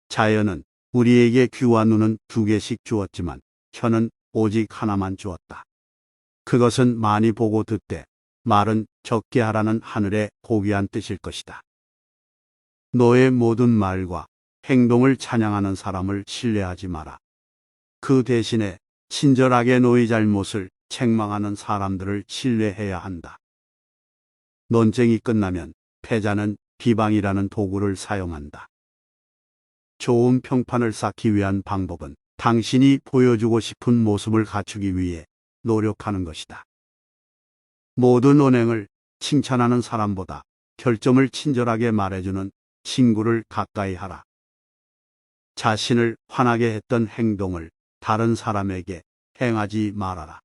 자연은 우리에게 귀와 눈은 두 개씩 주었지만 혀는 오직 하나만 주었다. 그것은 많이 보고 듣되 말은 적게 하라는 하늘의 고귀한 뜻일 것이다. 너의 모든 말과 행동을 찬양하는 사람을 신뢰하지 마라. 그 대신에 친절하게 너의 잘못을 책망하는 사람들을 신뢰해야 한다. 논쟁이 끝나면 패자는 비방이라는 도구를 사용한다. 좋은 평판을 쌓기 위한 방법은 당신이 보여주고 싶은 모습을 갖추기 위해 노력하는 것이다. 모든 언행을 칭찬하는 사람보다 결점을 친절하게 말해주는 친구를 가까이 하라. 자신을 화나게 했던 행동을 다른 사람에게 행하지 말아라.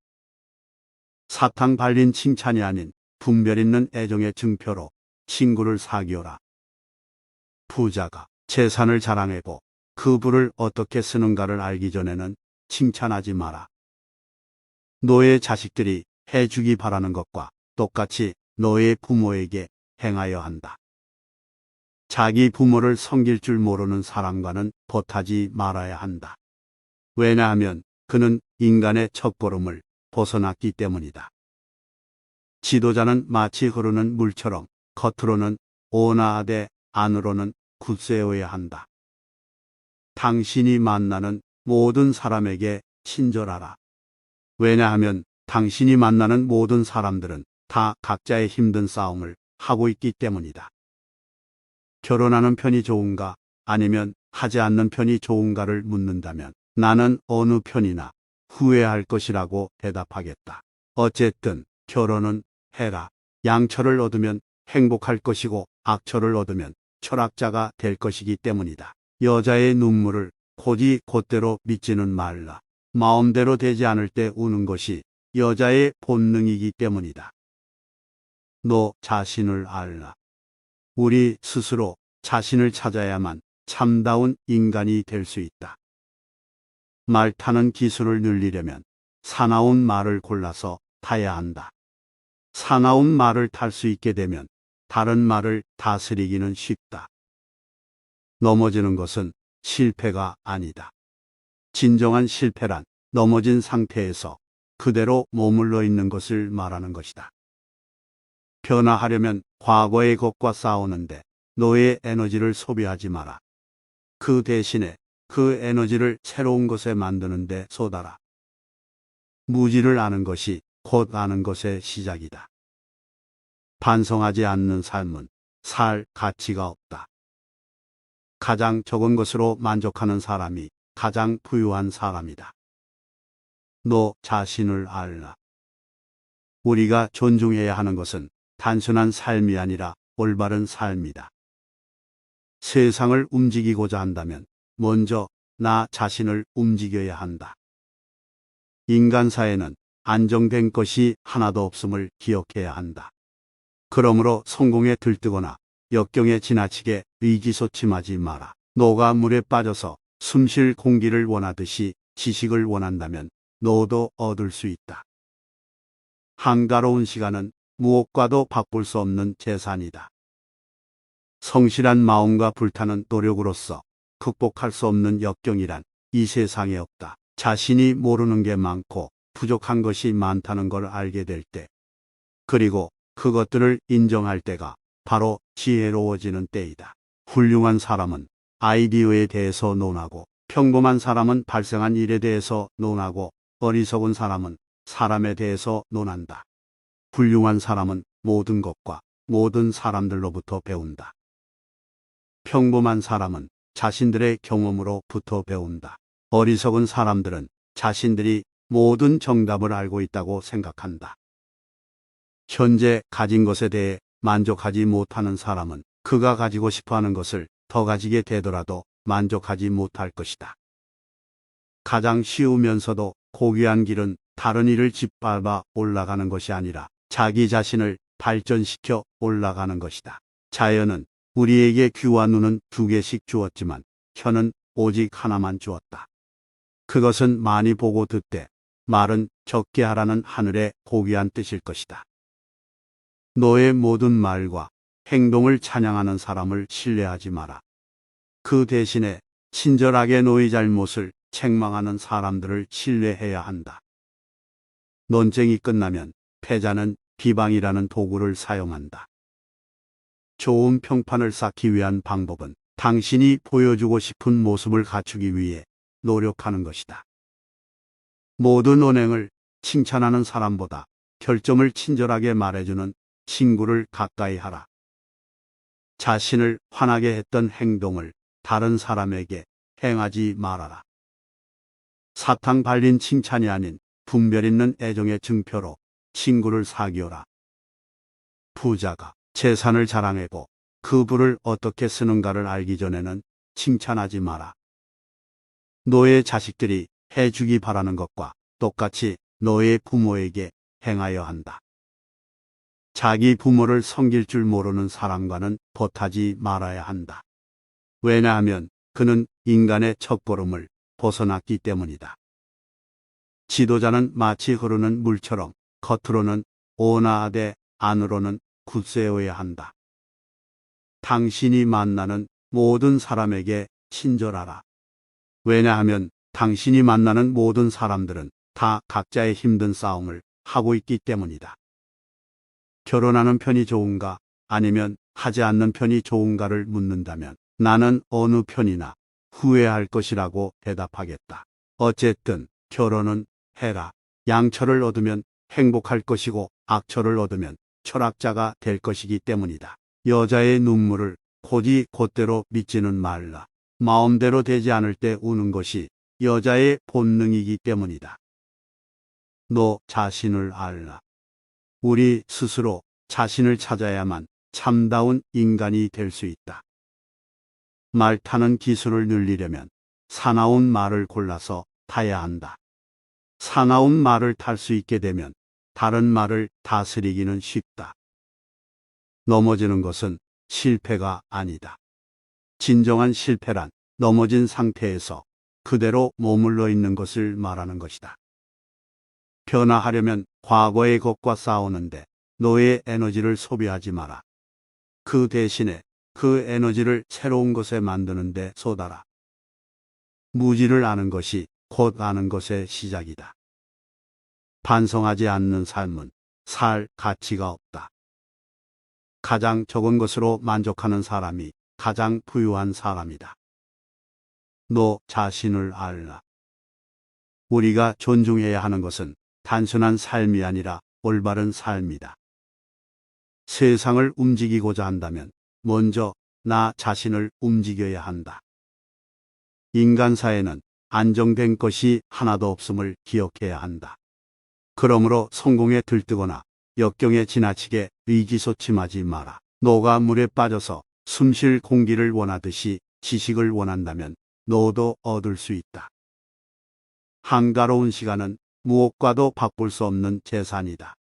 사탕 발린 칭찬이 아닌 분별 있는 애정의 증표로 친구를 사귀어라. 부자가 재산을 자랑하고 그 부를 어떻게 쓰는가를 알기 전에는 칭찬하지 마라. 너의 자식들이 해주기 바라는 것과 똑같이 너의 부모에게 행하여 한다. 자기 부모를 섬길 줄 모르는 사람과는 벗하지 말아야 한다. 왜냐하면 그는 인간의 첫걸음을 벗어났기 때문이다. 지도자는 마치 흐르는 물처럼 겉으로는 온화하되 안으로는 굳세어야 한다. 당신이 만나는 모든 사람에게 친절하라. 왜냐하면 당신이 만나는 모든 사람들은 다 각자의 힘든 싸움을 하고 있기 때문이다. 결혼하는 편이 좋은가 아니면 하지 않는 편이 좋은가를 묻는다면 나는 어느 편이나 후회할 것이라고 대답하겠다. 어쨌든 결혼은 해라. 양처를 얻으면 행복할 것이고 악처를 얻으면 철학자가 될 것이기 때문이다. 여자의 눈물을 곧이 곧대로 믿지는 말라. 마음대로 되지 않을 때 우는 것이 여자의 본능이기 때문이다. 너 자신을 알라. 우리 스스로 자신을 찾아야만 참다운 인간이 될 수 있다. 말 타는 기술을 늘리려면 사나운 말을 골라서 타야 한다. 사나운 말을 탈 수 있게 되면 다른 말을 다스리기는 쉽다. 넘어지는 것은 실패가 아니다. 진정한 실패란 넘어진 상태에서 그대로 머물러 있는 것을 말하는 것이다. 변화하려면 과거의 것과 싸우는데 너의 에너지를 소비하지 마라. 그 대신에 그 에너지를 새로운 것에 만드는 데 쏟아라. 무지를 아는 것이 곧 아는 것의 시작이다. 반성하지 않는 삶은 살 가치가 없다. 가장 적은 것으로 만족하는 사람이 가장 부유한 사람이다. 너 자신을 알라. 우리가 존중해야 하는 것은 단순한 삶이 아니라 올바른 삶이다. 세상을 움직이고자 한다면 먼저 나 자신을 움직여야 한다. 인간 사회는 안정된 것이 하나도 없음을 기억해야 한다. 그러므로 성공에 들뜨거나 역경에 지나치게 의기소침하지 마라. 너가 물에 빠져서 숨쉴 공기를 원하듯이 지식을 원한다면 너도 얻을 수 있다. 한가로운 시간은 무엇과도 바꿀 수 없는 재산이다. 성실한 마음과 불타는 노력으로서 극복할 수 없는 역경이란 이 세상에 없다. 자신이 모르는 게 많고 부족한 것이 많다는 걸 알게 될 때, 그리고 그것들을 인정할 때가 바로 지혜로워지는 때이다. 훌륭한 사람은 아이디어에 대해서 논하고, 평범한 사람은 발생한 일에 대해서 논하고, 어리석은 사람은 사람에 대해서 논한다. 훌륭한 사람은 모든 것과 모든 사람들로부터 배운다. 평범한 사람은 자신들의 경험으로부터 배운다. 어리석은 사람들은 자신들이 모든 정답을 알고 있다고 생각한다. 현재 가진 것에 대해 만족하지 못하는 사람은 그가 가지고 싶어 하는 것을 더 가지게 되더라도 만족하지 못할 것이다. 가장 쉬우면서도 고귀한 길은 다른 이를 짓밟아 올라가는 것이 아니라 자기 자신을 발전시켜 올라가는 것이다. 자연은 우리에게 귀와 눈은 두 개씩 주었지만 혀는 오직 하나만 주었다. 그것은 많이 보고 듣되 말은 적게 하라는 하늘의 고귀한 뜻일 것이다. 너의 모든 말과 행동을 찬양하는 사람을 신뢰하지 마라. 그 대신에 친절하게 너의 잘못을 책망하는 사람들을 신뢰해야 한다. 논쟁이 끝나면 패자는 비방이라는 도구를 사용한다. 좋은 평판을 쌓기 위한 방법은 당신이 보여주고 싶은 모습을 갖추기 위해 노력하는 것이다. 모든 언행을 칭찬하는 사람보다 결점을 친절하게 말해주는 친구를 가까이 하라. 자신을 화나게 했던 행동을 다른 사람에게 행하지 말아라. 사탕 발린 칭찬이 아닌 분별 있는 애정의 증표로 친구를 사귀어라. 부자가 재산을 자랑하고 그 부를 어떻게 쓰는가를 알기 전에는 칭찬하지 마라. 너의 자식들이 해주기 바라는 것과 똑같이 너의 부모에게 행하여 한다. 자기 부모를 섬길 줄 모르는 사람과는 벗하지 말아야 한다. 왜냐하면 그는 인간의 첫걸음을 벗어났기 때문이다. 지도자는 마치 흐르는 물처럼 겉으로는 온화하되 안으로는 굳세어야 한다. 당신이 만나는 모든 사람에게 친절하라. 왜냐하면 당신이 만나는 모든 사람들은 다 각자의 힘든 싸움을 하고 있기 때문이다. 결혼하는 편이 좋은가 아니면 하지 않는 편이 좋은가를 묻는다면 나는 어느 편이나 후회할 것이라고 대답하겠다. 어쨌든 결혼은 해라. 양처를 얻으면 행복할 것이고 악처를 얻으면 철학자가 될 것이기 때문이다. 여자의 눈물을 곧이 곧대로 믿지는 말라. 마음대로 되지 않을 때 우는 것이 여자의 본능이기 때문이다. 너 자신을 알라. 우리 스스로 자신을 찾아야만 참다운 인간이 될 수 있다. 말 타는 기술을 늘리려면 사나운 말을 골라서 타야 한다. 사나운 말을 탈 수 있게 되면 다른 말을 다스리기는 쉽다. 넘어지는 것은 실패가 아니다. 진정한 실패란 넘어진 상태에서 그대로 머물러 있는 것을 말하는 것이다. 변화하려면 과거의 것과 싸우는데 너의 에너지를 소비하지 마라. 그 대신에 그 에너지를 새로운 것에 만드는 데 쏟아라. 무지를 아는 것이 곧 아는 것의 시작이다. 반성하지 않는 삶은 살 가치가 없다. 가장 적은 것으로 만족하는 사람이 가장 부유한 사람이다. 너 자신을 알라. 우리가 존중해야 하는 것은 단순한 삶이 아니라 올바른 삶이다. 세상을 움직이고자 한다면 먼저 나 자신을 움직여야 한다. 인간사에는 안정된 것이 하나도 없음을 기억해야 한다. 그러므로 성공에 들뜨거나 역경에 지나치게 의기소침하지 마라. 너가 물에 빠져서 숨쉴 공기를 원하듯이 지식을 원한다면 너도 얻을 수 있다. 한가로운 시간은 무엇과도 바꿀 수 없는 재산이다.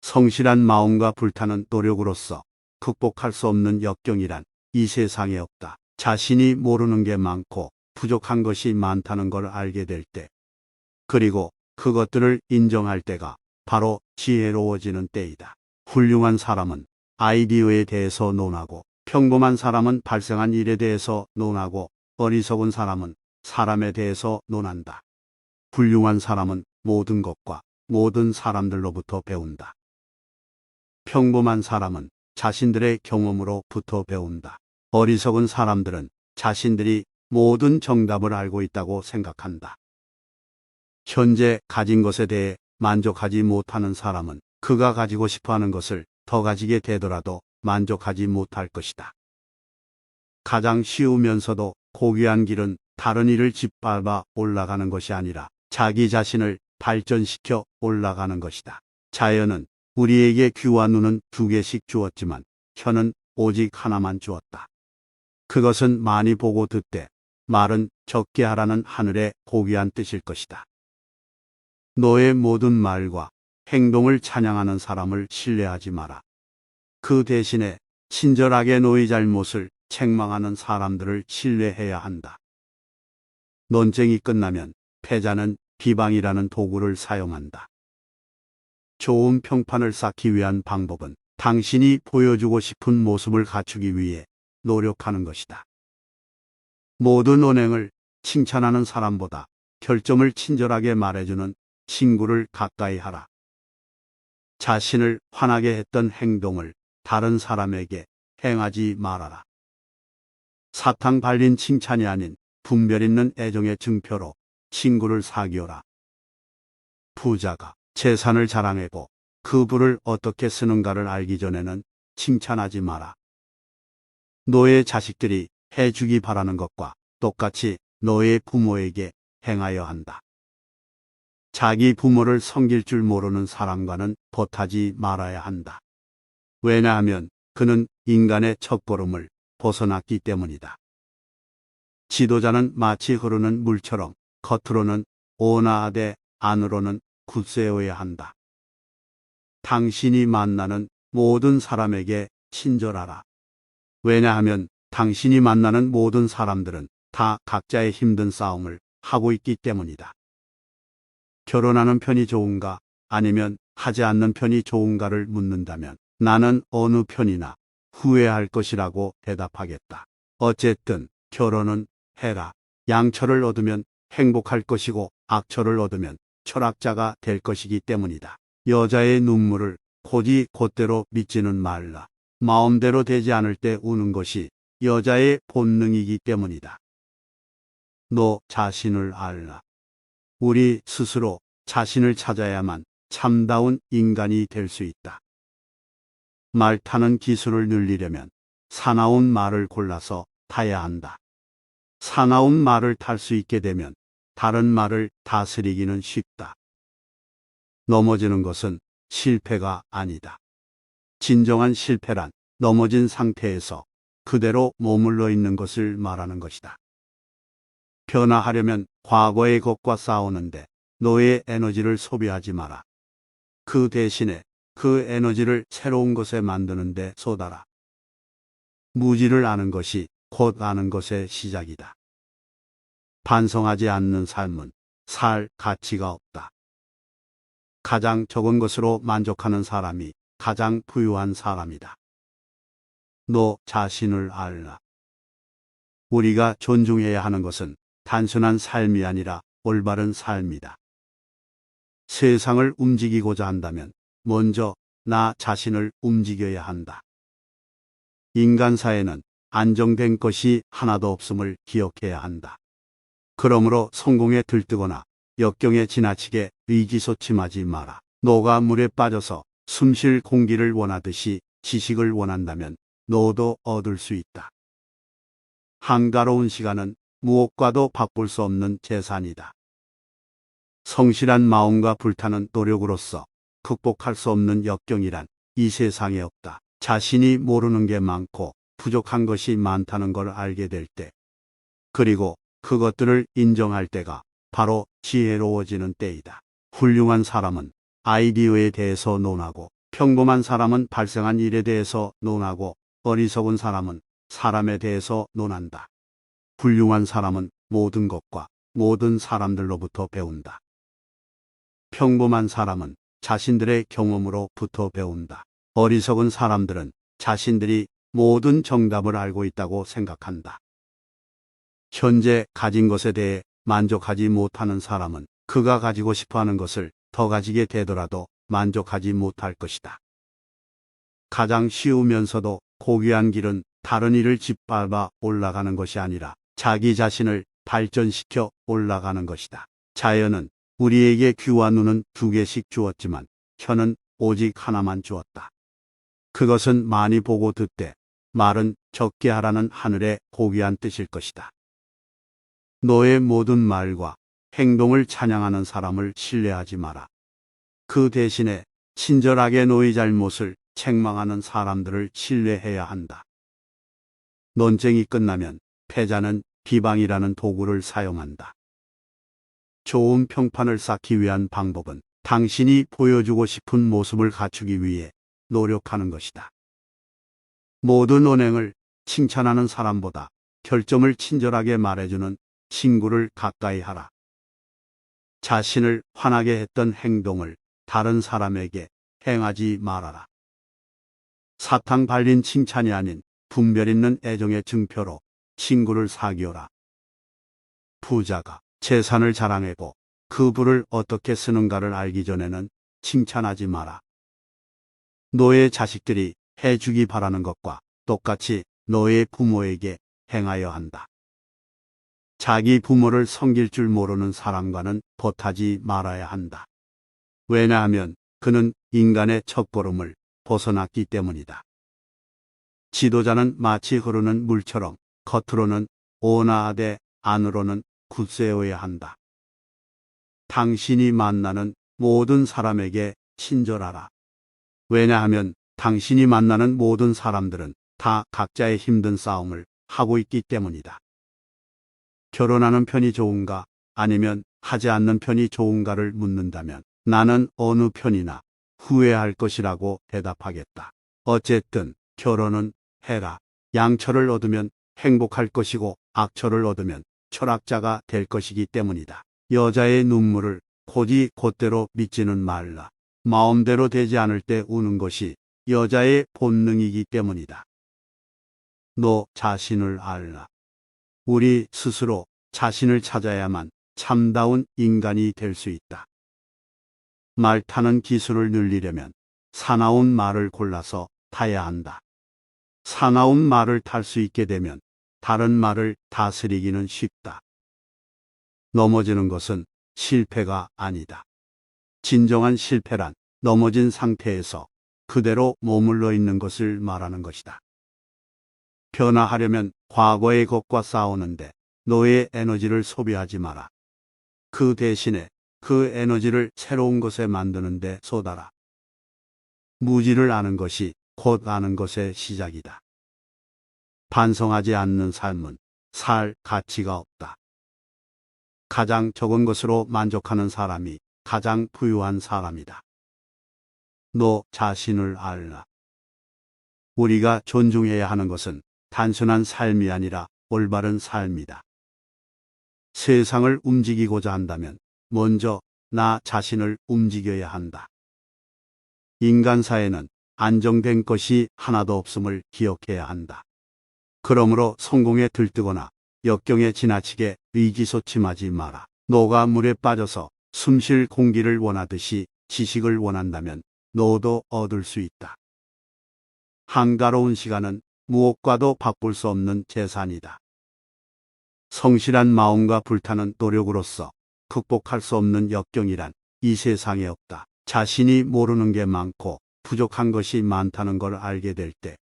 성실한 마음과 불타는 노력으로서 극복할 수 없는 역경이란 이 세상에 없다. 자신이 모르는 게 많고 부족한 것이 많다는 걸 알게 될 때, 그리고 그것들을 인정할 때가 바로 지혜로워지는 때이다. 훌륭한 사람은 아이디어에 대해서 논하고, 평범한 사람은 발생한 일에 대해서 논하고, 어리석은 사람은 사람에 대해서 논한다. 훌륭한 사람은 모든 것과 모든 사람들로부터 배운다. 평범한 사람은 자신들의 경험으로부터 배운다. 어리석은 사람들은 자신들이 모든 정답을 알고 있다고 생각한다. 현재 가진 것에 대해 만족하지 못하는 사람은 그가 가지고 싶어 하는 것을 더 가지게 되더라도 만족하지 못할 것이다. 가장 쉬우면서도 고귀한 길은 다른 이를 짓밟아 올라가는 것이 아니라 자기 자신을 발전시켜 올라가는 것이다. 자연은 우리에게 귀와 눈은 2개씩 주었지만 혀는 오직 하나만 주었다. 그것은 많이 보고 듣되 말은 적게 하라는 하늘의 고귀한 뜻일 것이다. 너의 모든 말과 행동을 찬양하는 사람을 신뢰하지 마라. 그 대신에 친절하게 너의 잘못을 책망하는 사람들을 신뢰해야 한다. 논쟁이 끝나면 패자는 비방이라는 도구를 사용한다. 좋은 평판을 쌓기 위한 방법은 당신이 보여주고 싶은 모습을 갖추기 위해 노력하는 것이다. 모든 언행을 칭찬하는 사람보다 결점을 친절하게 말해주는 친구를 가까이 하라. 자신을 화나게 했던 행동을 다른 사람에게 행하지 말아라. 사탕 발린 칭찬이 아닌 분별 있는 애정의 증표로 친구를 사귀어라. 부자가 재산을 자랑하고 그 부를 어떻게 쓰는가를 알기 전에는 칭찬하지 마라. 너의 자식들이 해주기 바라는 것과 똑같이 너의 부모에게 행하여 한다. 자기 부모를 섬길 줄 모르는 사람과는 벗하지 말아야 한다. 왜냐하면 그는 인간의 첫걸음을 벗어났기 때문이다. 지도자는 마치 흐르는 물처럼 겉으로는 온화하되 안으로는 굳세어야 한다. 당신이 만나는 모든 사람에게 친절하라. 왜냐하면 당신이 만나는 모든 사람들은 다 각자의 힘든 싸움을 하고 있기 때문이다. 결혼하는 편이 좋은가 아니면 하지 않는 편이 좋은가를 묻는다면 나는 어느 편이나 후회할 것이라고 대답하겠다. 어쨌든 결혼은 해라. 양처를 얻으면 행복할 것이고 악처를 얻으면 철학자가 될 것이기 때문이다. 여자의 눈물을 곧이 곧대로 믿지는 말라. 마음대로 되지 않을 때 우는 것이 여자의 본능이기 때문이다. 너 자신을 알라. 우리 스스로 자신을 찾아야만 참다운 인간이 될 수 있다. 말 타는 기술을 늘리려면 사나운 말을 골라서 타야 한다. 사나운 말을 탈 수 있게 되면 다른 말을 다스리기는 쉽다. 넘어지는 것은 실패가 아니다. 진정한 실패란 넘어진 상태에서 그대로 머물러 있는 것을 말하는 것이다. 변화하려면 과거의 것과 싸우는데 너의 에너지를 소비하지 마라. 그 대신에 그 에너지를 새로운 것에 만드는 데 쏟아라. 무지를 아는 것이 곧 아는 것의 시작이다. 반성하지 않는 삶은 살 가치가 없다. 가장 적은 것으로 만족하는 사람이 가장 부유한 사람이다. 너 자신을 알라. 우리가 존중해야 하는 것은 단순한 삶이 아니라 올바른 삶이다. 세상을 움직이고자 한다면 먼저 나 자신을 움직여야 한다. 인간사에는 안정된 것이 하나도 없음을 기억해야 한다. 그러므로 성공에 들뜨거나 역경에 지나치게 의기소침하지 마라. 너가 물에 빠져서 숨쉴 공기를 원하듯이 지식을 원한다면 너도 얻을 수 있다. 한가로운 시간은 무엇과도 바꿀 수 없는 재산이다. 성실한 마음과 불타는 노력으로서 극복할 수 없는 역경이란 이 세상에 없다. 자신이 모르는 게 많고 부족한 것이 많다는 걸 알게 될 때, 그리고 그것들을 인정할 때가 바로 지혜로워지는 때이다. 훌륭한 사람은 아이디어에 대해서 논하고, 평범한 사람은 발생한 일에 대해서 논하고, 어리석은 사람은 사람에 대해서 논한다. 훌륭한 사람은 모든 것과 모든 사람들로부터 배운다. 평범한 사람은 자신들의 경험으로부터 배운다. 어리석은 사람들은 자신들이 모든 정답을 알고 있다고 생각한다. 현재 가진 것에 대해 만족하지 못하는 사람은 그가 가지고 싶어하는 것을 더 가지게 되더라도 만족하지 못할 것이다. 가장 쉬우면서도 고귀한 길은 다른 이를 짓밟아 올라가는 것이 아니라 자기 자신을 발전시켜 올라가는 것이다. 자연은 우리에게 귀와 눈은 2개씩 주었지만 혀는 오직 하나만 주었다. 그것은 많이 보고 듣되 말은 적게 하라는 하늘의 고귀한 뜻일 것이다. 너의 모든 말과 행동을 찬양하는 사람을 신뢰하지 마라. 그 대신에 친절하게 너의 잘못을 책망하는 사람들을 신뢰해야 한다. 논쟁이 끝나면 패자는 비방이라는 도구를 사용한다. 좋은 평판을 쌓기 위한 방법은 당신이 보여주고 싶은 모습을 갖추기 위해 노력하는 것이다. 모든 언행을 칭찬하는 사람보다 결점을 친절하게 말해주는 친구를 가까이 하라. 자신을 화나게 했던 행동을 다른 사람에게 행하지 말아라. 사탕 발린 칭찬이 아닌 분별 있는 애정의 증표로 친구를 사귀어라. 부자가 재산을 자랑하고 그 부를 어떻게 쓰는가를 알기 전에는 칭찬하지 마라. 너의 자식들이 해주기 바라는 것과 똑같이 너의 부모에게 행하여 한다. 자기 부모를 섬길 줄 모르는 사람과는 버타지 말아야 한다. 왜냐하면 그는 인간의 첫걸음을 벗어났기 때문이다. 지도자는 마치 흐르는 물처럼 겉으로는 온화하되 안으로는 굳세어야 한다. 당신이 만나는 모든 사람에게 친절하라. 왜냐하면 당신이 만나는 모든 사람들은 다 각자의 힘든 싸움을 하고 있기 때문이다. 결혼하는 편이 좋은가 아니면 하지 않는 편이 좋은가를 묻는다면 나는 어느 편이나 후회할 것이라고 대답하겠다. 어쨌든 결혼은 해라. 양처를 얻으면 행복할 것이고 악처를 얻으면 철학자가 될 것이기 때문이다. 여자의 눈물을 곧대로 믿지는 말라. 마음대로 되지 않을 때 우는 것이 여자의 본능이기 때문이다. 너 자신을 알라. 우리 스스로 자신을 찾아야만 참다운 인간이 될 수 있다. 말 타는 기술을 늘리려면 사나운 말을 골라서 타야 한다. 사나운 말을 탈 수 있게 되면 다른 말을 다스리기는 쉽다. 넘어지는 것은 실패가 아니다. 진정한 실패란 넘어진 상태에서 그대로 머물러 있는 것을 말하는 것이다. 변화하려면 과거의 것과 싸우는데 너의 에너지를 소비하지 마라. 그 대신에 그 에너지를 새로운 것에 만드는 데 쏟아라. 무지를 아는 것이 곧 아는 것의 시작이다. 반성하지 않는 삶은 살 가치가 없다. 가장 적은 것으로 만족하는 사람이 가장 부유한 사람이다. 너 자신을 알라. 우리가 존중해야 하는 것은 단순한 삶이 아니라 올바른 삶이다. 세상을 움직이고자 한다면 먼저 나 자신을 움직여야 한다. 인간사에는 안정된 것이 하나도 없음을 기억해야 한다. 그러므로 성공에 들뜨거나 역경에 지나치게 의기소침하지 마라. 너가 물에 빠져서 숨쉴 공기를 원하듯이 지식을 원한다면 너도 얻을 수 있다. 한가로운 시간은 무엇과도 바꿀 수 없는 재산이다. 성실한 마음과 불타는 노력으로서 극복할 수 없는 역경이란 이 세상에 없다. 자신이 모르는 게 많고 부족한 것이 많다는 걸 알게 될 때,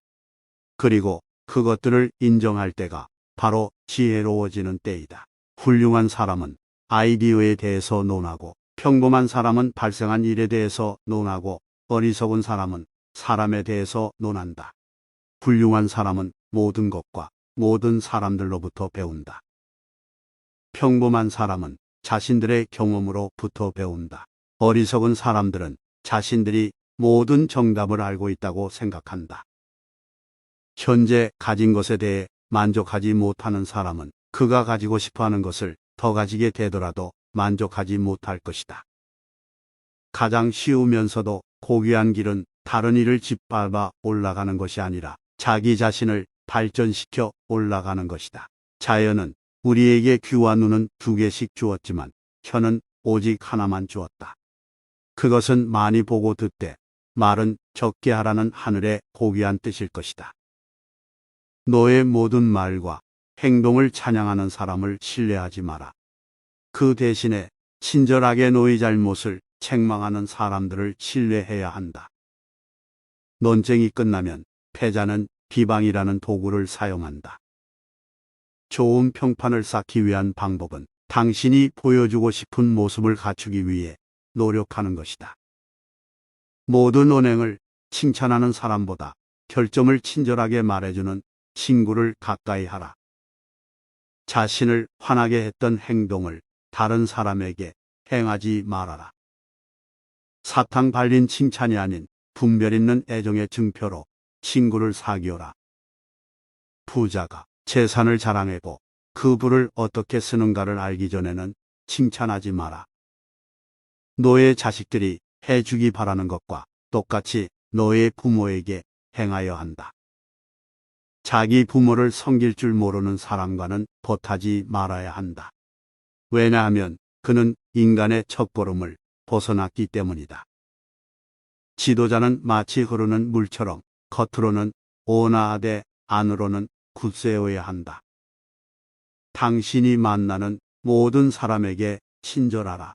그리고 그것들을 인정할 때가 바로 지혜로워지는 때이다. 훌륭한 사람은 아이디어에 대해서 논하고, 평범한 사람은 발생한 일에 대해서 논하고, 어리석은 사람은 사람에 대해서 논한다. 훌륭한 사람은 모든 것과 모든 사람들로부터 배운다. 평범한 사람은 자신들의 경험으로부터 배운다. 어리석은 사람들은 자신들이 모든 정답을 알고 있다고 생각한다. 현재 가진 것에 대해 만족하지 못하는 사람은 그가 가지고 싶어하는 것을 더 가지게 되더라도 만족하지 못할 것이다. 가장 쉬우면서도 고귀한 길은 다른 이를 짓밟아 올라가는 것이 아니라 자기 자신을 발전시켜 올라가는 것이다. 자연은 우리에게 귀와 눈은 2개씩 주었지만 혀는 오직 하나만 주었다. 그것은 많이 보고 듣되 말은 적게 하라는 하늘의 고귀한 뜻일 것이다. 너의 모든 말과 행동을 찬양하는 사람을 신뢰하지 마라. 그 대신에 친절하게 너의 잘못을 책망하는 사람들을 신뢰해야 한다. 논쟁이 끝나면 패자는 비방이라는 도구를 사용한다. 좋은 평판을 쌓기 위한 방법은 당신이 보여주고 싶은 모습을 갖추기 위해 노력하는 것이다. 모든 언행을 칭찬하는 사람보다 결점을 친절하게 말해주는 친구를 가까이 하라. 자신을 화나게 했던 행동을 다른 사람에게 행하지 말아라. 사탕 발린 칭찬이 아닌 분별 있는 애정의 증표로 친구를 사귀어라. 부자가 재산을 자랑하고 그 부를 어떻게 쓰는가를 알기 전에는 칭찬하지 마라. 너의 자식들이 해주기 바라는 것과 똑같이 너의 부모에게 행하여 한다. 자기 부모를 섬길 줄 모르는 사람과는 버타지 말아야 한다. 왜냐하면 그는 인간의 첫걸음을 벗어났기 때문이다. 지도자는 마치 흐르는 물처럼 겉으로는 온화하되 안으로는 굳세어야 한다. 당신이 만나는 모든 사람에게 친절하라.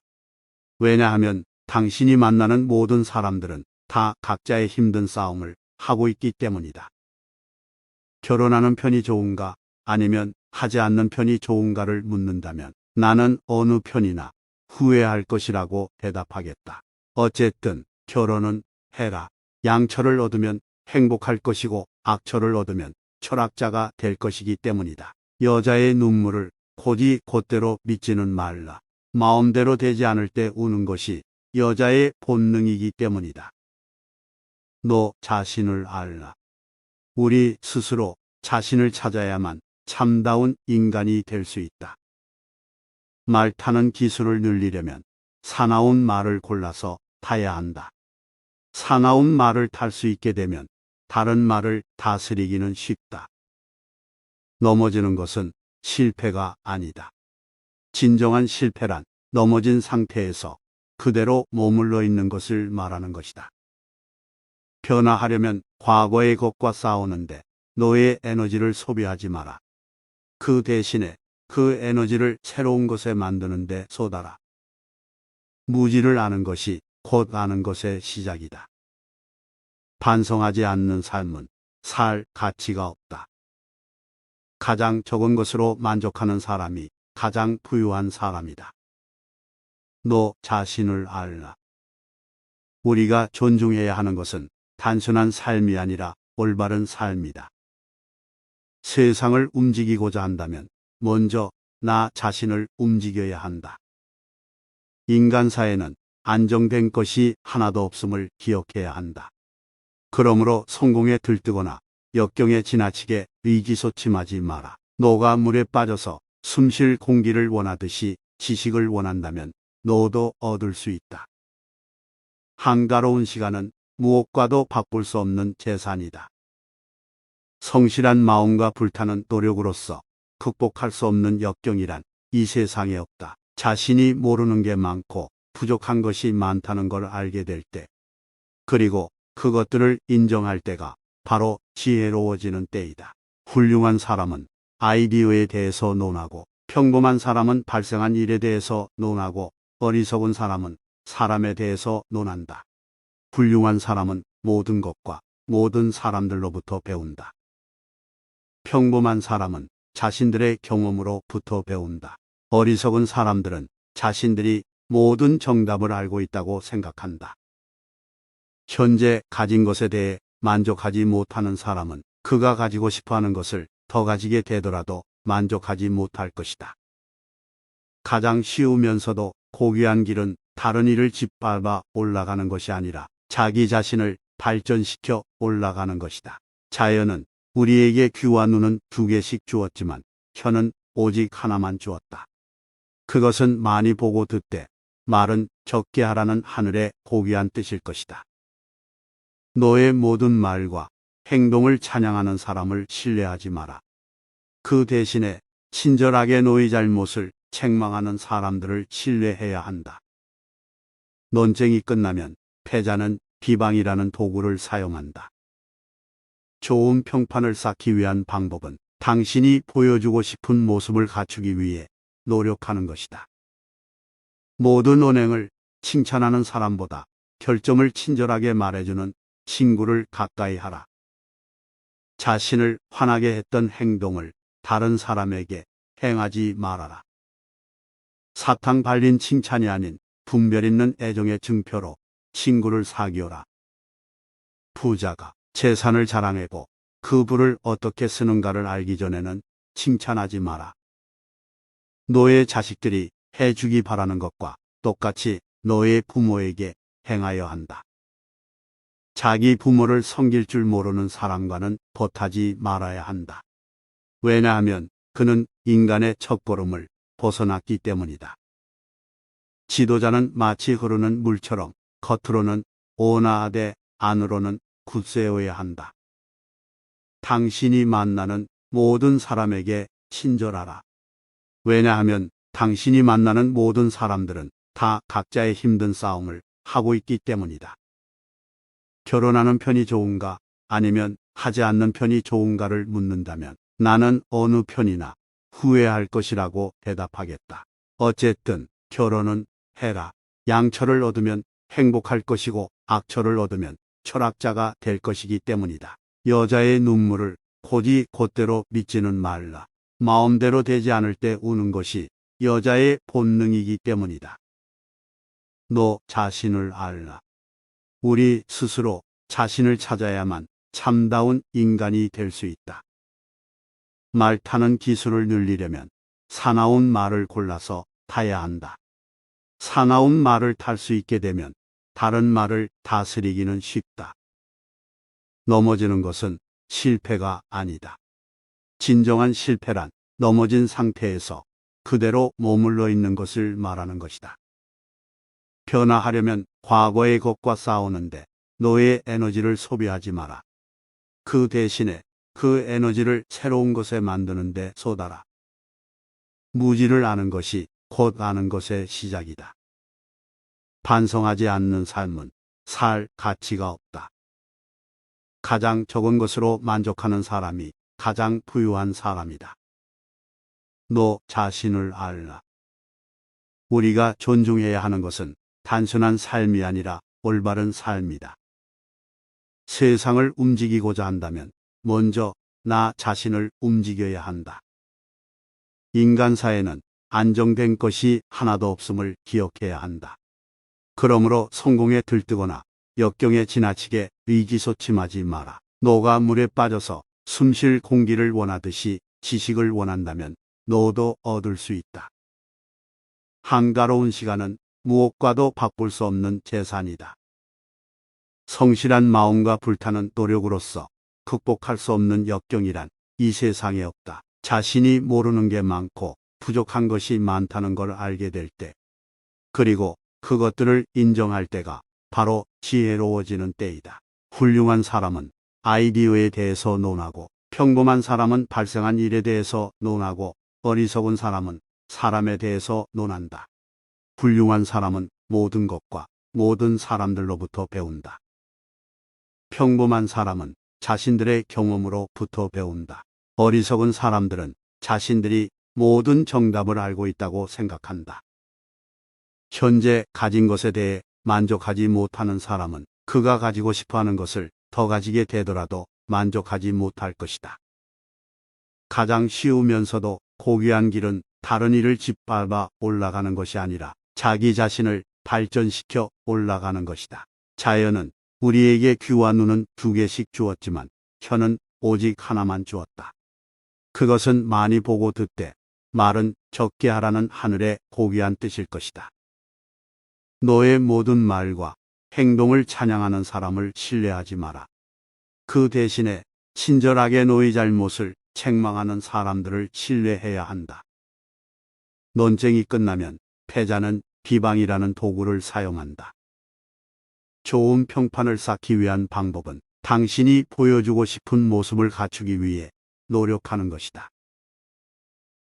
왜냐하면 당신이 만나는 모든 사람들은 다 각자의 힘든 싸움을 하고 있기 때문이다. 결혼하는 편이 좋은가 아니면 하지 않는 편이 좋은가를 묻는다면 나는 어느 편이나 후회할 것이라고 대답하겠다. 어쨌든 결혼은 해라. 양처를 얻으면 행복할 것이고 악처를 얻으면 철학자가 될 것이기 때문이다. 여자의 눈물을 곧이 곧대로 믿지는 말라. 마음대로 되지 않을 때 우는 것이 여자의 본능이기 때문이다. 너 자신을 알라. 우리 스스로 자신을 찾아야만 참다운 인간이 될 수 있다. 말 타는 기술을 늘리려면 사나운 말을 골라서 타야 한다. 사나운 말을 탈 수 있게 되면 다른 말을 다스리기는 쉽다. 넘어지는 것은 실패가 아니다. 진정한 실패란 넘어진 상태에서 그대로 머물러 있는 것을 말하는 것이다. 변화하려면 과거의 것과 싸우는데 너의 에너지를 소비하지 마라. 그 대신에 그 에너지를 새로운 것에 만드는 데 쏟아라. 무지를 아는 것이 곧 아는 것의 시작이다. 반성하지 않는 삶은 살 가치가 없다. 가장 적은 것으로 만족하는 사람이 가장 부유한 사람이다. 너 자신을 알라. 우리가 존중해야 하는 것은 단순한 삶이 아니라 올바른 삶이다. 세상을 움직이고자 한다면 먼저 나 자신을 움직여야 한다. 인간사에는 안정된 것이 하나도 없음을 기억해야 한다. 그러므로 성공에 들뜨거나 역경에 지나치게 의기소침하지 마라. 너가 물에 빠져서 숨쉴 공기를 원하듯이 지식을 원한다면 너도 얻을 수 있다. 한가로운 시간은 무엇과도 바꿀 수 없는 재산이다. 성실한 마음과 불타는 노력으로서 극복할 수 없는 역경이란 이 세상에 없다. 자신이 모르는 게 많고 부족한 것이 많다는 걸 알게 될 때, 그리고 그것들을 인정할 때가 바로 지혜로워지는 때이다. 훌륭한 사람은 아이디어에 대해서 논하고, 평범한 사람은 발생한 일에 대해서 논하고, 어리석은 사람은 사람에 대해서 논한다. 훌륭한 사람은 모든 것과 모든 사람들로부터 배운다. 평범한 사람은 자신들의 경험으로부터 배운다. 어리석은 사람들은 자신들이 모든 정답을 알고 있다고 생각한다. 현재 가진 것에 대해 만족하지 못하는 사람은 그가 가지고 싶어 하는 것을 더 가지게 되더라도 만족하지 못할 것이다. 가장 쉬우면서도 고귀한 길은 다른 이를 짓밟아 올라가는 것이 아니라 자기 자신을 발전시켜 올라가는 것이다. 자연은 우리에게 귀와 눈은 2개씩 주었지만 혀는 오직 하나만 주었다. 그것은 많이 보고 듣되 말은 적게 하라는 하늘의 고귀한 뜻일 것이다. 너의 모든 말과 행동을 찬양하는 사람을 신뢰하지 마라. 그 대신에 친절하게 너의 잘못을 책망하는 사람들을 신뢰해야 한다. 논쟁이 끝나면 패자는 비방이라는 도구를 사용한다. 좋은 평판을 쌓기 위한 방법은 당신이 보여주고 싶은 모습을 갖추기 위해 노력하는 것이다. 모든 언행을 칭찬하는 사람보다 결점을 친절하게 말해주는 친구를 가까이 하라. 자신을 화나게 했던 행동을 다른 사람에게 행하지 말아라. 사탕 발린 칭찬이 아닌 분별 있는 애정의 증표로 친구를 사귀어라. 부자가 재산을 자랑하고 그 부를 어떻게 쓰는가를 알기 전에는 칭찬하지 마라. 너의 자식들이 해주기 바라는 것과 똑같이 너의 부모에게 행하여 한다. 자기 부모를 섬길 줄 모르는 사람과는 겉하지 말아야 한다. 왜냐하면 그는 인간의 첫걸음을 벗어났기 때문이다. 지도자는 마치 흐르는 물처럼 겉으로는 온화하되 안으로는 굳세어야 한다. 당신이 만나는 모든 사람에게 친절하라. 왜냐하면 당신이 만나는 모든 사람들은 다 각자의 힘든 싸움을 하고 있기 때문이다. 결혼하는 편이 좋은가 아니면 하지 않는 편이 좋은가를 묻는다면 나는 어느 편이나 후회할 것이라고 대답하겠다. 어쨌든 결혼은 해라. 양처를 얻으면 행복할 것이고 악처를 얻으면 철학자가 될 것이기 때문이다. 여자의 눈물을 곧이 곧대로 믿지는 말라. 마음대로 되지 않을 때 우는 것이 여자의 본능이기 때문이다. 너 자신을 알라. 우리 스스로 자신을 찾아야만 참다운 인간이 될 수 있다. 말 타는 기술을 늘리려면 사나운 말을 골라서 타야 한다. 사나운 말을 탈 수 있게 되면 다른 말을 다스리기는 쉽다. 넘어지는 것은 실패가 아니다. 진정한 실패란 넘어진 상태에서 그대로 머물러 있는 것을 말하는 것이다. 변화하려면 과거의 것과 싸우는데 너의 에너지를 소비하지 마라. 그 대신에 그 에너지를 새로운 것에 만드는데 쏟아라. 무지를 아는 것이 곧 아는 것의 시작이다. 반성하지 않는 삶은 살 가치가 없다. 가장 적은 것으로 만족하는 사람이 가장 부유한 사람이다. 너 자신을 알라. 우리가 존중해야 하는 것은 단순한 삶이 아니라 올바른 삶이다. 세상을 움직이고자 한다면 먼저 나 자신을 움직여야 한다. 인간사에는 안정된 것이 하나도 없음을 기억해야 한다. 그러므로 성공에 들뜨거나 역경에 지나치게 의기소침하지 마라. 너가 물에 빠져서 숨쉴 공기를 원하듯이 지식을 원한다면 너도 얻을 수 있다. 한가로운 시간은 무엇과도 바꿀 수 없는 재산이다. 성실한 마음과 불타는 노력으로서 극복할 수 없는 역경이란 이 세상에 없다. 자신이 모르는 게 많고 부족한 것이 많다는 걸 알게 될 때, 그리고 그것들을 인정할 때가 바로 지혜로워지는 때이다. 훌륭한 사람은 아이디어에 대해서 논하고, 평범한 사람은 발생한 일에 대해서 논하고, 어리석은 사람은 사람에 대해서 논한다. 훌륭한 사람은 모든 것과 모든 사람들로부터 배운다. 평범한 사람은 자신들의 경험으로부터 배운다. 어리석은 사람들은 자신들이 모든 정답을 알고 있다고 생각한다. 현재 가진 것에 대해 만족하지 못하는 사람은 그가 가지고 싶어 하는 것을 더 가지게 되더라도 만족하지 못할 것이다. 가장 쉬우면서도 고귀한 길은 다른 이를 짓밟아 올라가는 것이 아니라 자기 자신을 발전시켜 올라가는 것이다. 자연은 우리에게 귀와 눈은 2개씩 주었지만 혀는 오직 하나만 주었다. 그것은 많이 보고 듣되 말은 적게 하라는 하늘의 고귀한 뜻일 것이다. 너의 모든 말과 행동을 찬양하는 사람을 신뢰하지 마라. 그 대신에 친절하게 너의 잘못을 책망하는 사람들을 신뢰해야 한다. 논쟁이 끝나면 패자는 비방이라는 도구를 사용한다. 좋은 평판을 쌓기 위한 방법은 당신이 보여주고 싶은 모습을 갖추기 위해 노력하는 것이다.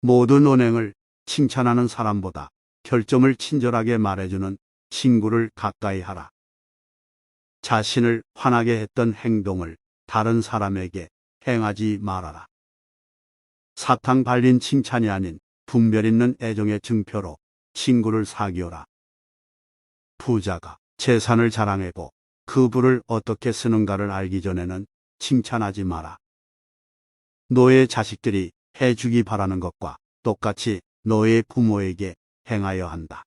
모든 언행을 칭찬하는 사람보다 결점을 친절하게 말해주는 친구를 가까이 하라. 자신을 화나게 했던 행동을 다른 사람에게 행하지 말아라. 사탕 발린 칭찬이 아닌 분별 있는 애정의 증표로 친구를 사귀어라. 부자가 재산을 자랑하고 그 부를 어떻게 쓰는가를 알기 전에는 칭찬하지 마라. 너의 자식들이 해주기 바라는 것과 똑같이 너의 부모에게 행하여 한다.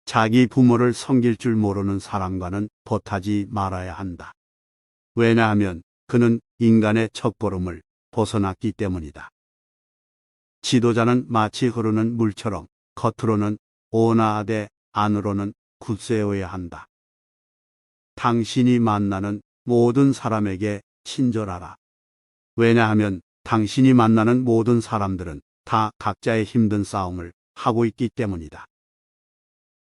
자기 부모를 섬길 줄 모르는 사람과는 벗하지 말아야 한다. 왜냐하면 그는 인간의 첫걸음을 벗어났기 때문이다. 지도자는 마치 흐르는 물처럼 겉으로는 온화하되 안으로는 굳세어야 한다. 당신이 만나는 모든 사람에게 친절하라. 왜냐하면 당신이 만나는 모든 사람들은 다 각자의 힘든 싸움을 하고 있기 때문이다.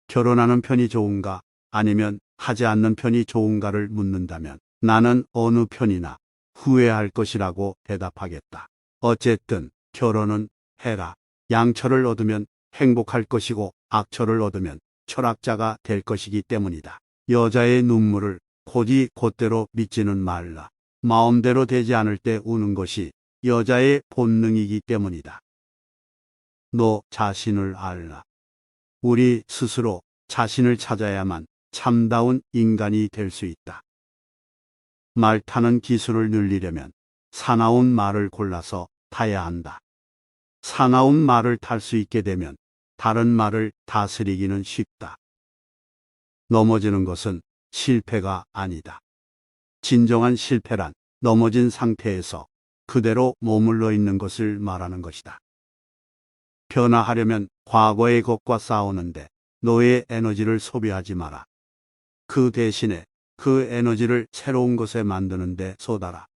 결혼하는 편이 좋은가 아니면 하지 않는 편이 좋은가를 묻는다면 나는 어느 편이나 후회할 것이라고 대답하겠다. 어쨌든 결혼은 해라. 양처를 얻으면 행복할 것이고 악처를 얻으면 철학자가 될 것이기 때문이다. 여자의 눈물을 곧이 곧대로 믿지는 말라. 마음대로 되지 않을 때 우는 것이 여자의 본능이기 때문이다. 너 자신을 알라. 우리 스스로 자신을 찾아야만 참다운 인간이 될 수 있다. 말 타는 기술을 늘리려면 사나운 말을 골라서 타야 한다. 사나운 말을 탈 수 있게 되면 다른 말을 다스리기는 쉽다. 넘어지는 것은 실패가 아니다. 진정한 실패란 넘어진 상태에서 그대로 머물러 있는 것을 말하는 것이다. 변화하려면 과거의 것과 싸우는데 너의 에너지를 소비하지 마라. 그 대신에 그 에너지를 새로운 것에 만드는 데 쏟아라.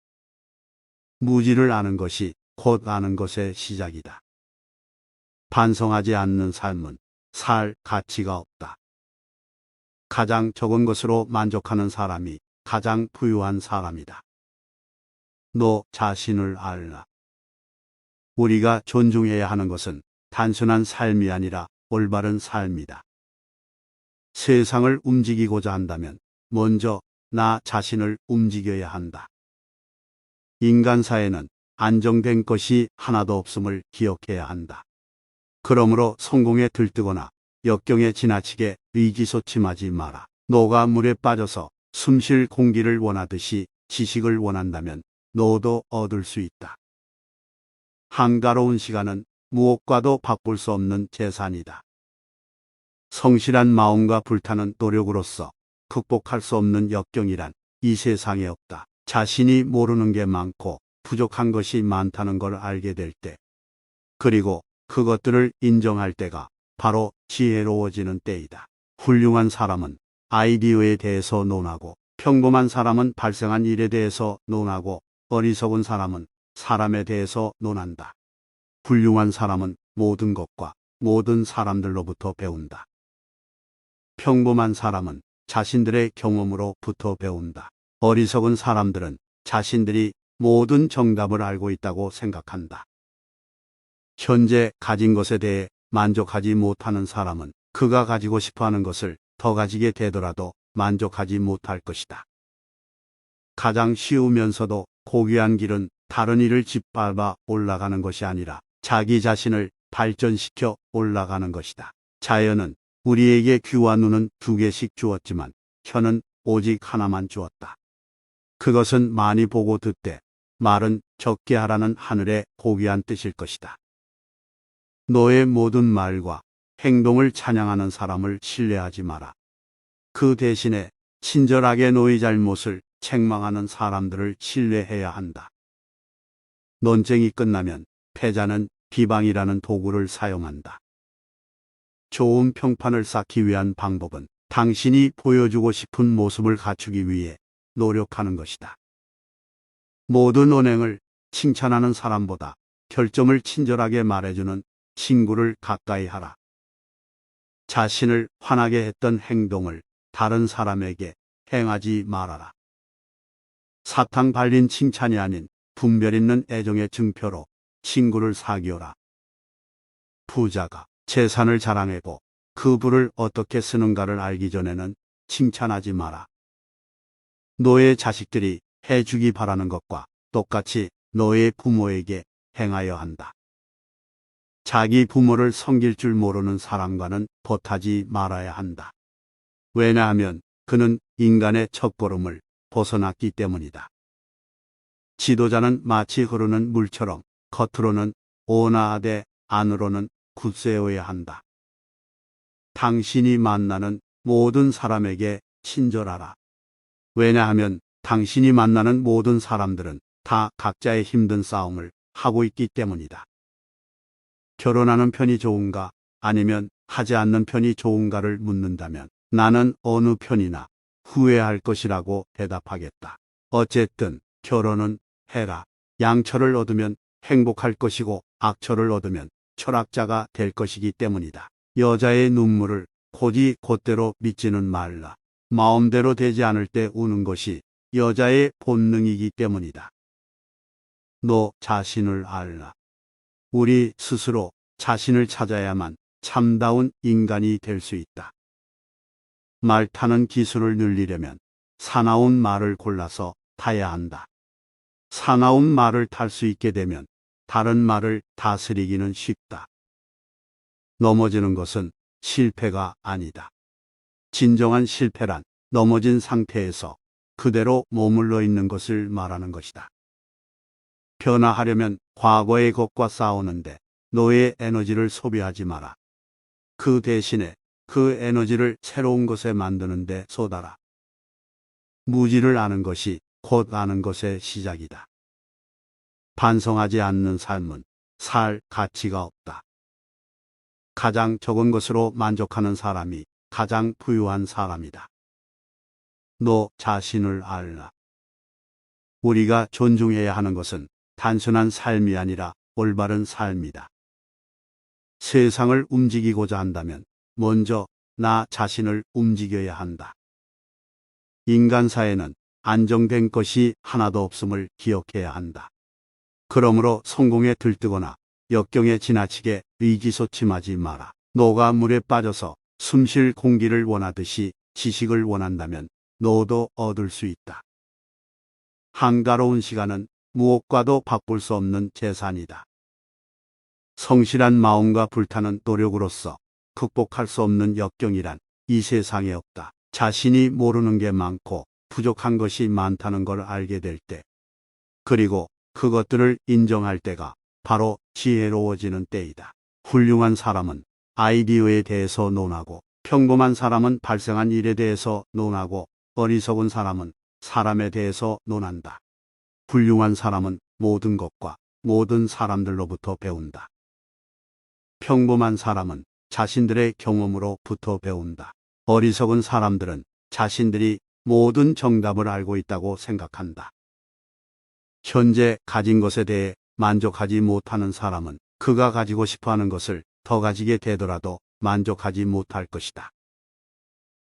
무지를 아는 것이 곧 아는 것의 시작이다. 반성하지 않는 삶은 살 가치가 없다. 가장 적은 것으로 만족하는 사람이 가장 부유한 사람이다. 너 자신을 알라. 우리가 존중해야 하는 것은 단순한 삶이 아니라 올바른 삶이다. 세상을 움직이고자 한다면 먼저 나 자신을 움직여야 한다. 인간사에는 안정된 것이 하나도 없음을 기억해야 한다. 그러므로 성공에 들뜨거나 역경에 지나치게 의기소침하지 마라. 너가 물에 빠져서 숨쉴 공기를 원하듯이 지식을 원한다면 너도 얻을 수 있다. 한가로운 시간은 무엇과도 바꿀 수 없는 재산이다. 성실한 마음과 불타는 노력으로서 극복할 수 없는 역경이란 이 세상에 없다. 자신이 모르는 게 많고 부족한 것이 많다는 걸 알게 될 때, 그리고 그것들을 인정할 때가 바로 지혜로워지는 때이다. 훌륭한 사람은 아이디어에 대해서 논하고, 평범한 사람은 발생한 일에 대해서 논하고, 어리석은 사람은 사람에 대해서 논한다. 훌륭한 사람은 모든 것과 모든 사람들로부터 배운다. 평범한 사람은 자신들의 경험으로부터 배운다. 어리석은 사람들은 자신들이 모든 정답을 알고 있다고 생각한다. 현재 가진 것에 대해 만족하지 못하는 사람은 그가 가지고 싶어 하는 것을 더 가지게 되더라도 만족하지 못할 것이다. 가장 쉬우면서도 고귀한 길은 다른 이를 짓밟아 올라가는 것이 아니라 자기 자신을 발전시켜 올라가는 것이다. 자연은 우리에게 귀와 눈은 2개씩 주었지만 혀는 오직 하나만 주었다. 그것은 많이 보고 듣되 말은 적게 하라는 하늘의 고귀한 뜻일 것이다. 너의 모든 말과 행동을 찬양하는 사람을 신뢰하지 마라. 그 대신에 친절하게 너의 잘못을 책망하는 사람들을 신뢰해야 한다. 논쟁이 끝나면 패자는 비방이라는 도구를 사용한다. 좋은 평판을 쌓기 위한 방법은 당신이 보여주고 싶은 모습을 갖추기 위해 노력하는 것이다. 모든 언행을 칭찬하는 사람보다 결점을 친절하게 말해주는 친구를 가까이 하라. 자신을 화나게 했던 행동을 다른 사람에게 행하지 말아라. 사탕 발린 칭찬이 아닌 분별 있는 애정의 증표로 친구를 사귀어라. 부자가 재산을 자랑하고 그 부를 어떻게 쓰는가를 알기 전에는 칭찬하지 마라. 너의 자식들이 해주기 바라는 것과 똑같이 너의 부모에게 행하여 한다. 자기 부모를 섬길 줄 모르는 사람과는 벗하지 말아야 한다. 왜냐하면 그는 인간의 첫걸음을 벗어났기 때문이다. 지도자는 마치 흐르는 물처럼 겉으로는 온화하되 안으로는 굳세어야 한다. 당신이 만나는 모든 사람에게 친절하라. 왜냐하면 당신이 만나는 모든 사람들은 다 각자의 힘든 싸움을 하고 있기 때문이다. 결혼하는 편이 좋은가 아니면 하지 않는 편이 좋은가를 묻는다면 나는 어느 편이나 후회할 것이라고 대답하겠다. 어쨌든 결혼은 해라. 양처를 얻으면 행복할 것이고 악처를 얻으면 철학자가 될 것이기 때문이다. 여자의 눈물을 곧이 곧대로 믿지는 말라. 마음대로 되지 않을 때 우는 것이 여자의 본능이기 때문이다. 너 자신을 알라. 우리 스스로 자신을 찾아야만 참다운 인간이 될 수 있다. 말 타는 기술을 늘리려면 사나운 말을 골라서 타야 한다. 사나운 말을 탈 수 있게 되면 다른 말을 다스리기는 쉽다. 넘어지는 것은 실패가 아니다. 진정한 실패란 넘어진 상태에서 그대로 머물러 있는 것을 말하는 것이다. 변화하려면 과거의 것과 싸우는데 너의 에너지를 소비하지 마라. 그 대신에 그 에너지를 새로운 것에 만드는 데 쏟아라. 무지를 아는 것이 곧 아는 것의 시작이다. 반성하지 않는 삶은 살 가치가 없다. 가장 적은 것으로 만족하는 사람이 가장 부유한 사람이다. 너 자신을 알라. 우리가 존중해야 하는 것은 단순한 삶이 아니라 올바른 삶이다. 세상을 움직이고자 한다면 먼저 나 자신을 움직여야 한다. 인간사에는 안정된 것이 하나도 없음을 기억해야 한다. 그러므로 성공에 들뜨거나 역경에 지나치게 의기소침하지 마라. 너가 물에 빠져서 숨쉴 공기를 원하듯이 지식을 원한다면 너도 얻을 수 있다. 한가로운 시간은 무엇과도 바꿀 수 없는 재산이다. 성실한 마음과 불타는 노력으로서 극복할 수 없는 역경이란 이 세상에 없다. 자신이 모르는 게 많고 부족한 것이 많다는 걸 알게 될 때, 그리고 그것들을 인정할 때가 바로 지혜로워지는 때이다. 훌륭한 사람은 아이디어에 대해서 논하고, 평범한 사람은 발생한 일에 대해서 논하고, 어리석은 사람은 사람에 대해서 논한다. 훌륭한 사람은 모든 것과 모든 사람들로부터 배운다. 평범한 사람은 자신들의 경험으로부터 배운다. 어리석은 사람들은 자신들이 모든 정답을 알고 있다고 생각한다. 현재 가진 것에 대해 만족하지 못하는 사람은 그가 가지고 싶어 하는 것을 더 가지게 되더라도 만족하지 못할 것이다.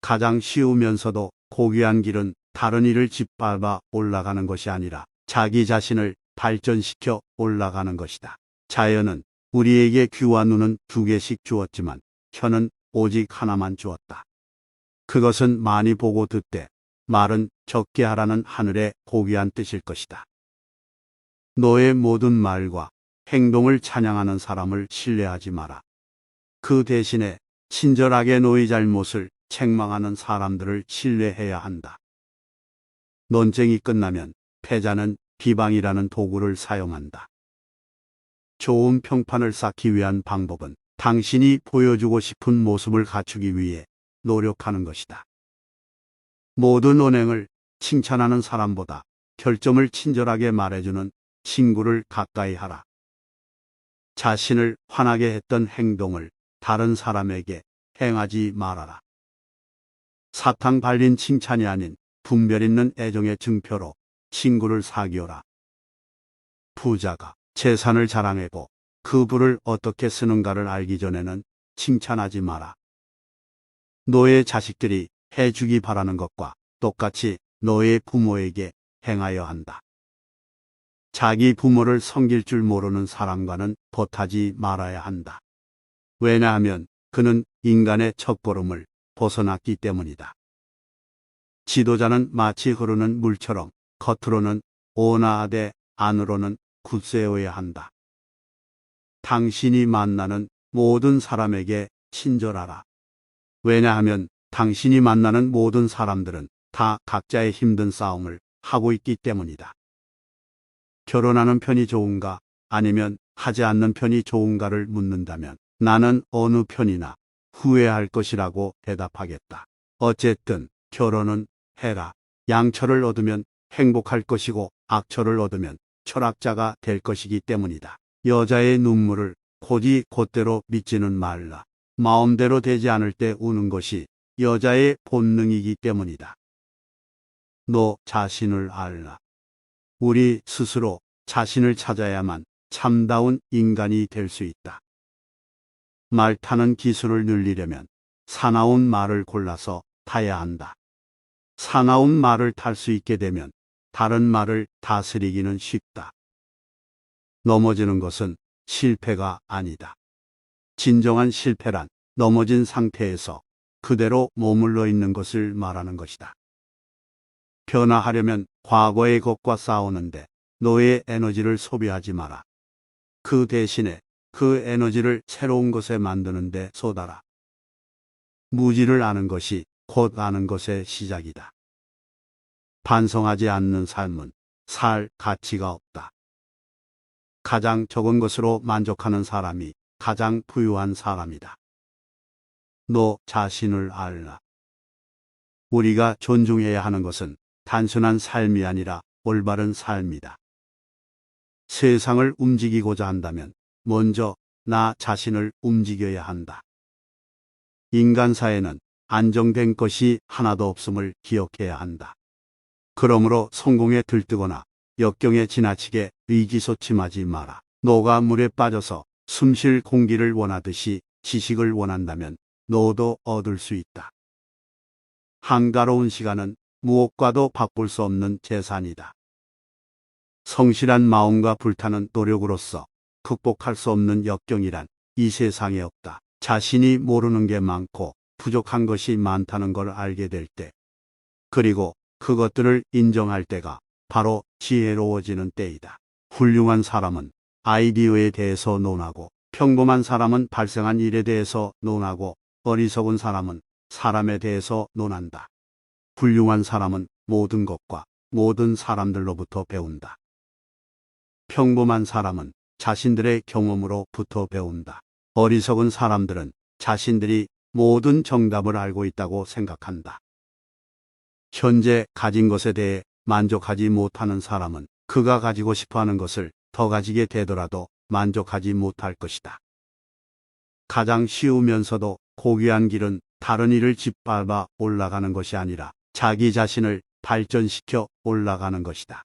가장 쉬우면서도 고귀한 길은 다른 이를 짓밟아 올라가는 것이 아니라 자기 자신을 발전시켜 올라가는 것이다. 자연은 우리에게 귀와 눈은 2개씩 주었지만 혀는 오직 하나만 주었다. 그것은 많이 보고 듣되 말은 적게 하라는 하늘의 고귀한 뜻일 것이다. 너의 모든 말과 행동을 찬양하는 사람을 신뢰하지 마라. 그 대신에 친절하게 너의 잘못을 책망하는 사람들을 신뢰해야 한다. 논쟁이 끝나면 패자는 비방이라는 도구를 사용한다. 좋은 평판을 쌓기 위한 방법은 당신이 보여주고 싶은 모습을 갖추기 위해 노력하는 것이다. 모든 언행을 칭찬하는 사람보다 결점을 친절하게 말해주는 친구를 가까이 하라. 자신을 화나게 했던 행동을 다른 사람에게 행하지 말아라. 사탕 발린 칭찬이 아닌 분별 있는 애정의 증표로 친구를 사귀어라. 부자가 재산을 자랑하고 그 부를 어떻게 쓰는가를 알기 전에는 칭찬하지 마라. 너의 자식들이 해주기 바라는 것과 똑같이 너의 부모에게 행하여 한다. 자기 부모를 섬길 줄 모르는 사람과는 벗하지 말아야 한다. 왜냐하면 그는 인간의 첫걸음을 벗어났기 때문이다. 지도자는 마치 흐르는 물처럼 겉으로는 온화하되 안으로는 굳세어야 한다. 당신이 만나는 모든 사람에게 친절하라. 왜냐하면 당신이 만나는 모든 사람들은 다 각자의 힘든 싸움을 하고 있기 때문이다. 결혼하는 편이 좋은가 아니면 하지 않는 편이 좋은가를 묻는다면 나는 어느 편이나 후회할 것이라고 대답하겠다. 어쨌든 결혼은 해라. 양처를 얻으면 행복할 것이고 악처를 얻으면 철학자가 될 것이기 때문이다. 여자의 눈물을 곧이 곧대로 믿지는 말라. 마음대로 되지 않을 때 우는 것이 여자의 본능이기 때문이다. 너 자신을 알라. 우리 스스로 자신을 찾아야만 참다운 인간이 될 수 있다. 말 타는 기술을 늘리려면 사나운 말을 골라서 타야 한다. 사나운 말을 탈 수 있게 되면 다른 말을 다스리기는 쉽다. 넘어지는 것은 실패가 아니다. 진정한 실패란 넘어진 상태에서 그대로 머물러 있는 것을 말하는 것이다. 변화하려면 과거의 것과 싸우는데 너의 에너지를 소비하지 마라. 그 대신에 그 에너지를 새로운 것에 만드는 데 쏟아라. 무지를 아는 것이 곧 아는 것의 시작이다. 반성하지 않는 삶은 살 가치가 없다. 가장 적은 것으로 만족하는 사람이 가장 부유한 사람이다. 너 자신을 알라. 우리가 존중해야 하는 것은 단순한 삶이 아니라 올바른 삶이다. 세상을 움직이고자 한다면 먼저 나 자신을 움직여야 한다. 인간사에는 안정된 것이 하나도 없음을 기억해야 한다. 그러므로 성공에 들뜨거나 역경에 지나치게 의기소침하지 마라. 너가 물에 빠져서 숨쉴 공기를 원하듯이 지식을 원한다면 너도 얻을 수 있다. 한가로운 시간은 무엇과도 바꿀 수 없는 재산이다. 성실한 마음과 불타는 노력으로서 극복할 수 없는 역경이란 이 세상에 없다. 자신이 모르는 게 많고 부족한 것이 많다는 걸 알게 될 때, 그리고 그것들을 인정할 때가 바로 지혜로워지는 때이다. 훌륭한 사람은 아이디어에 대해서 논하고, 평범한 사람은 발생한 일에 대해서 논하고, 어리석은 사람은 사람에 대해서 논한다. 훌륭한 사람은 모든 것과 모든 사람들로부터 배운다. 평범한 사람은 자신들의 경험으로부터 배운다. 어리석은 사람들은 자신들이 모든 정답을 알고 있다고 생각한다. 현재 가진 것에 대해 만족하지 못하는 사람은 그가 가지고 싶어 하는 것을 더 가지게 되더라도 만족하지 못할 것이다. 가장 쉬우면서도 고귀한 길은 다른 이를 짓밟아 올라가는 것이 아니라 자기 자신을 발전시켜 올라가는 것이다.